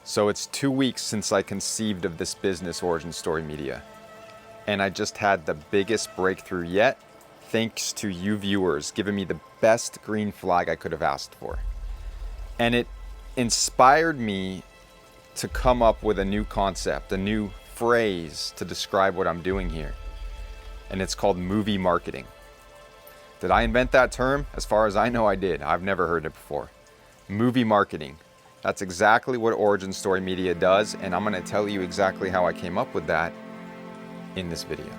So it's 2 weeks since I conceived of this business, Origin Story Media. And I just had the biggest breakthrough yet, thanks to you viewers giving me the best green flag I could have asked for. And it inspired me to come up with a new concept, a new phrase to describe what I'm doing here. And it's called movie marketing. Did I invent that term? As far as I know, I did. I've never heard it before. Movie marketing. That's exactly what Origin Story Media does, and I'm going to tell you exactly how I came up with that in this video.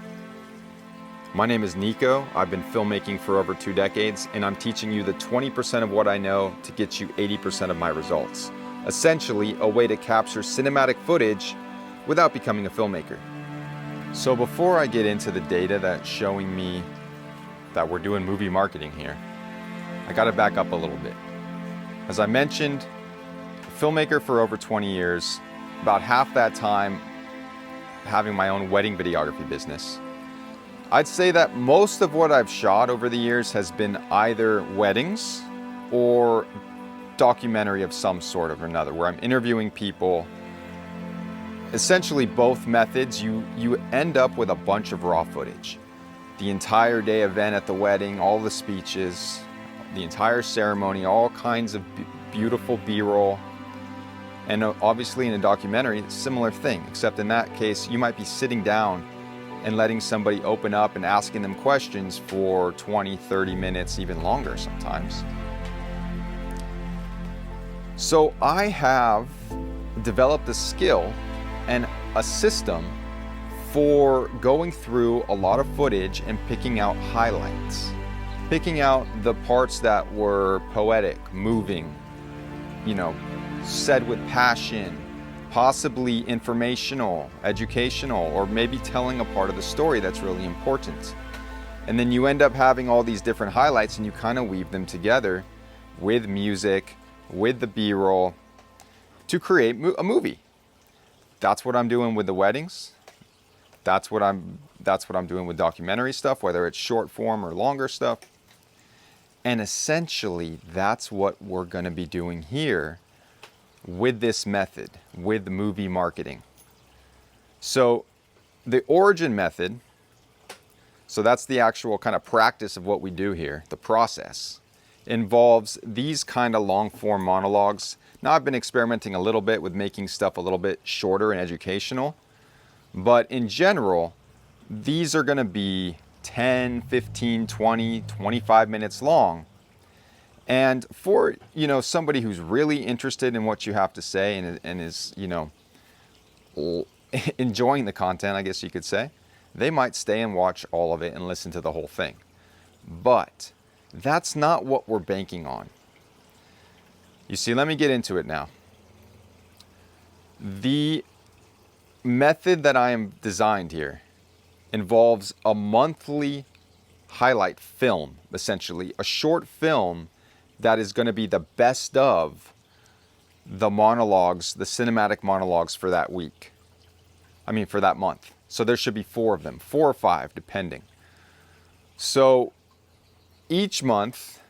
My name is Nico. I've been filmmaking for over 2 decades, and I'm teaching you the 20% of what I know to get you 80% of my results. Essentially, a way to capture cinematic footage without becoming a filmmaker. So before I get into the data that's showing me that we're doing movie marketing here, I got to back up a little bit. As I mentioned, filmmaker for over 20 years, about half that time having my own wedding videography business. I'd say that most of what I've shot over the years has been either weddings or documentary of some sort or another, where I'm interviewing people. Essentially both methods, you end up with a bunch of raw footage. The entire day event at the wedding, all the speeches, the entire ceremony, all kinds of beautiful B-roll. And obviously in a documentary, it's a similar thing, except in that case, you might be sitting down and letting somebody open up and asking them questions for 20, 30 minutes, even longer sometimes. So I have developed a skill and a system for going through a lot of footage and picking out highlights. Picking out the parts that were poetic, moving, said with passion, possibly informational, educational, or maybe telling a part of the story that's really important. And then you end up having all these different highlights and you kind of weave them together with music, with the B-roll to create a movie. That's what I'm doing with the weddings. That's what I'm doing with documentary stuff, whether it's short form or longer stuff. And essentially, that's what we're going to be doing here with this method, with the movie marketing. So the origin method, so that's the actual kind of practice of what we do here, the process, involves these kind of long form monologues. Now I've been experimenting a little bit with making stuff a little bit shorter and educational, but in general, these are going to be 10, 15, 20, 25 minutes long. And for, somebody who's really interested in what you have to say and is, enjoying the content, I guess you could say, they might stay and watch all of it and listen to the whole thing. But that's not what we're banking on. You see, let me get into it now. The method that I am designed here involves a monthly highlight film, essentially, a short film that is going to be the best of the monologues, the cinematic monologues for that week. For that month. So there should be 4 of them, 4 or 5, depending. So each month,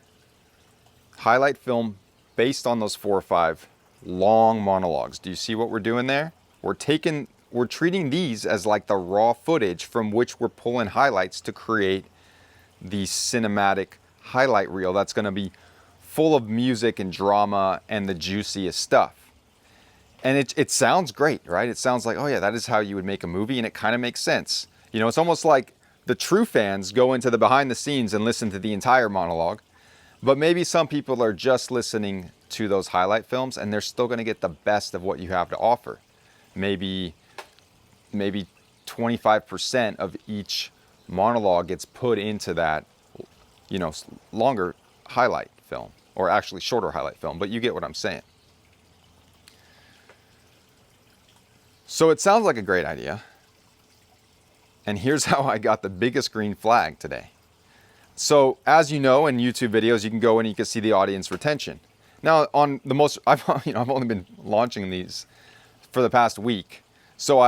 highlight film based on those 4 or 5 long monologues. Do you see what we're doing there? We're treating these as like the raw footage from which we're pulling highlights to create the cinematic highlight reel that's going to be full of music and drama and the juiciest stuff. And it sounds great, right? It sounds like, oh yeah, that is how you would make a movie, and it kind of makes sense. It's almost like the true fans go into the behind the scenes and listen to the entire monologue, but maybe some people are just listening to those highlight films and they're still going to get the best of what you have to offer. Maybe 25% of each monologue gets put into that, longer highlight film, or actually shorter highlight film, but you get what I'm saying. So it sounds like a great idea. And here's how I got the biggest green flag today. So as you know, in YouTube videos, you can go and you can see the audience retention. Now on the most, I've only been launching these for the past week. So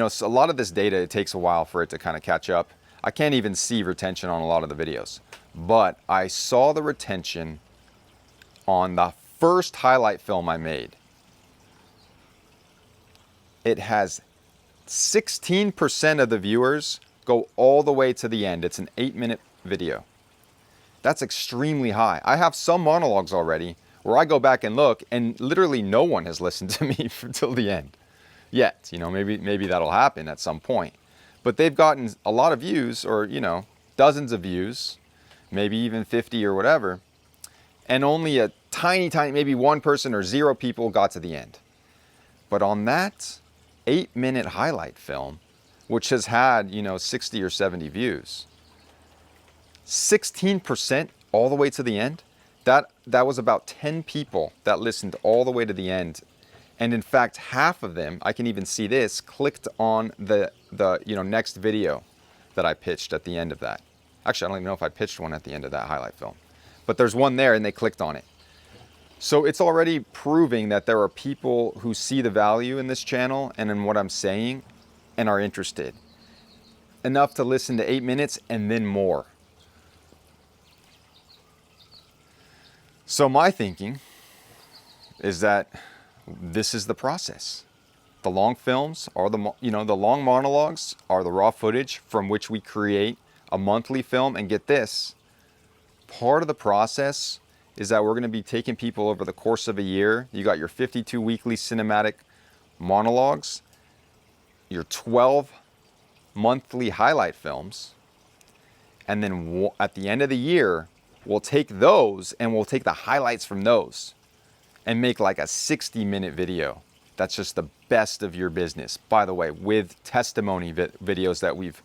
so a lot of this data, it takes a while for it to kind of catch up. I can't even see retention on a lot of the videos, but I saw the retention on the first highlight film I made. it has 16% of the viewers go all the way to the end. It's an 8-minute video. That's extremely high. I have some monologues already where I go back and look, and literally no one has listened to me till the end yet. You know, maybe that'll happen at some point. But they've gotten a lot of views, or, you know, dozens of views, maybe even 50 or whatever, and only a tiny, maybe one person or 0 people got to the end. But on that 8-minute highlight film, which has had, you know, 60 or 70 views, 16% all the way to the end, that was about 10 people that listened all the way to the end. And in fact, half of them, I can even see this, clicked on the next video that I pitched at the end of that. Actually, I don't even know if I pitched one at the end of that highlight film, but there's one there and they clicked on it. So it's already proving that there are people who see the value in this channel and in what I'm saying and are interested enough to listen to 8 minutes and then more. So my thinking is that this is the process. The long films are the long monologues are the raw footage from which we create a monthly film. And get this, part of the process is that we're going to be taking people over the course of a year. You got your 52 weekly cinematic monologues, your 12 monthly highlight films, and then at the end of the year, we'll take those and we'll take the highlights from those and make like a 60-minute video. That's just the best of your business. By the way, with testimony videos that we've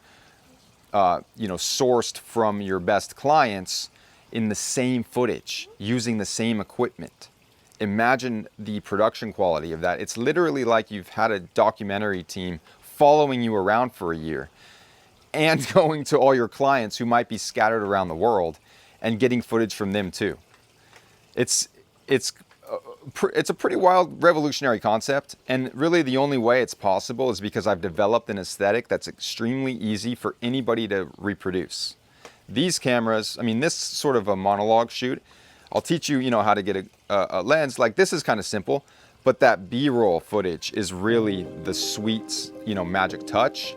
sourced from your best clients in the same footage, using the same equipment. Imagine the production quality of that. It's literally like you've had a documentary team following you around for a year and going to all your clients who might be scattered around the world and getting footage from them too. It's a pretty wild, revolutionary concept, and really the only way it's possible is because I've developed an aesthetic that's extremely easy for anybody to reproduce. These cameras, I mean, this sort of a monologue shoot, I'll teach you, how to get a lens. Like, this is kind of simple, but that B-roll footage is really the sweet, magic touch.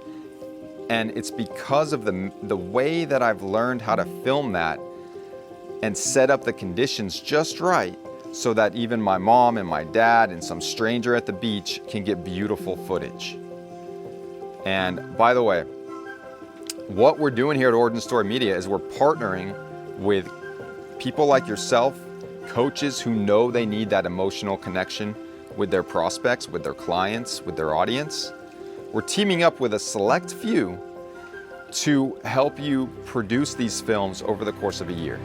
And it's because of the way that I've learned how to film that and set up the conditions just right so that even my mom and my dad and some stranger at the beach can get beautiful footage. And by the way, what we're doing here at Origin Story Media is we're partnering with people like yourself, coaches who know they need that emotional connection with their prospects, with their clients, with their audience. We're teaming up with a select few to help you produce these films over the course of a year.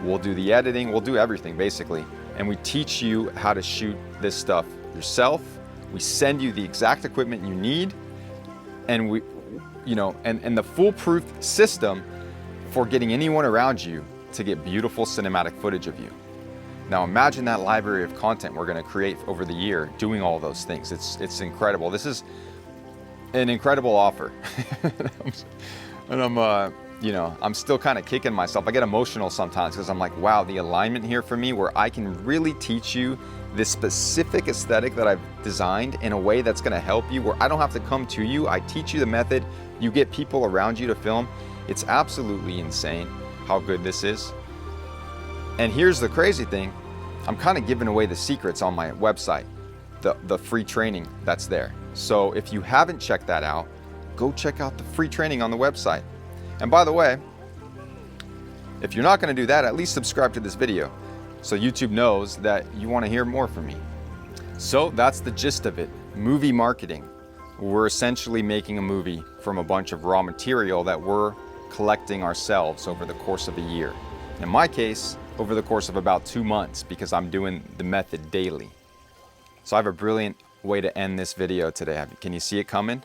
We'll do the editing, we'll do everything basically, and we teach you how to shoot this stuff yourself. We send you the exact equipment you need, and and the foolproof system for getting anyone around you to get beautiful cinematic footage of you. Now imagine that library of content we're going to create over the year doing all those things. It's incredible. This is an incredible offer. And I'm still kind of kicking myself. I get emotional sometimes because I'm like, wow, the alignment here for me where I can really teach you this specific aesthetic that I've designed in a way that's going to help you, where I don't have to come to you. I teach you the method. You get people around you to film. It's absolutely insane how good this is. And here's the crazy thing. I'm kind of giving away the secrets on my website, the free training that's there. So if you haven't checked that out, go check out the free training on the website. And by the way, if you're not going to do that, at least subscribe to this video so YouTube knows that you want to hear more from me. So that's the gist of it. Movie marketing. We're essentially making a movie from a bunch of raw material that we're collecting ourselves over the course of a year. In my case, over the course of about 2 months, because I'm doing the method daily. So I have a brilliant way to end this video today. Can you see it coming?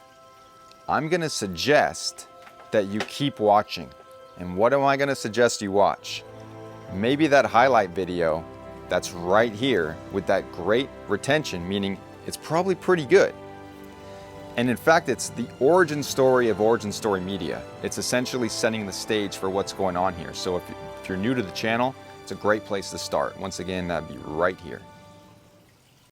I'm going to suggest that you keep watching. And what am I going to suggest you watch? Maybe that highlight video that's right here with that great retention, meaning it's probably pretty good. And in fact, it's the origin story of Origin Story Media. It's essentially setting the stage for what's going on here. So if you're new to the channel, it's a great place to start. Once again, that'd be right here.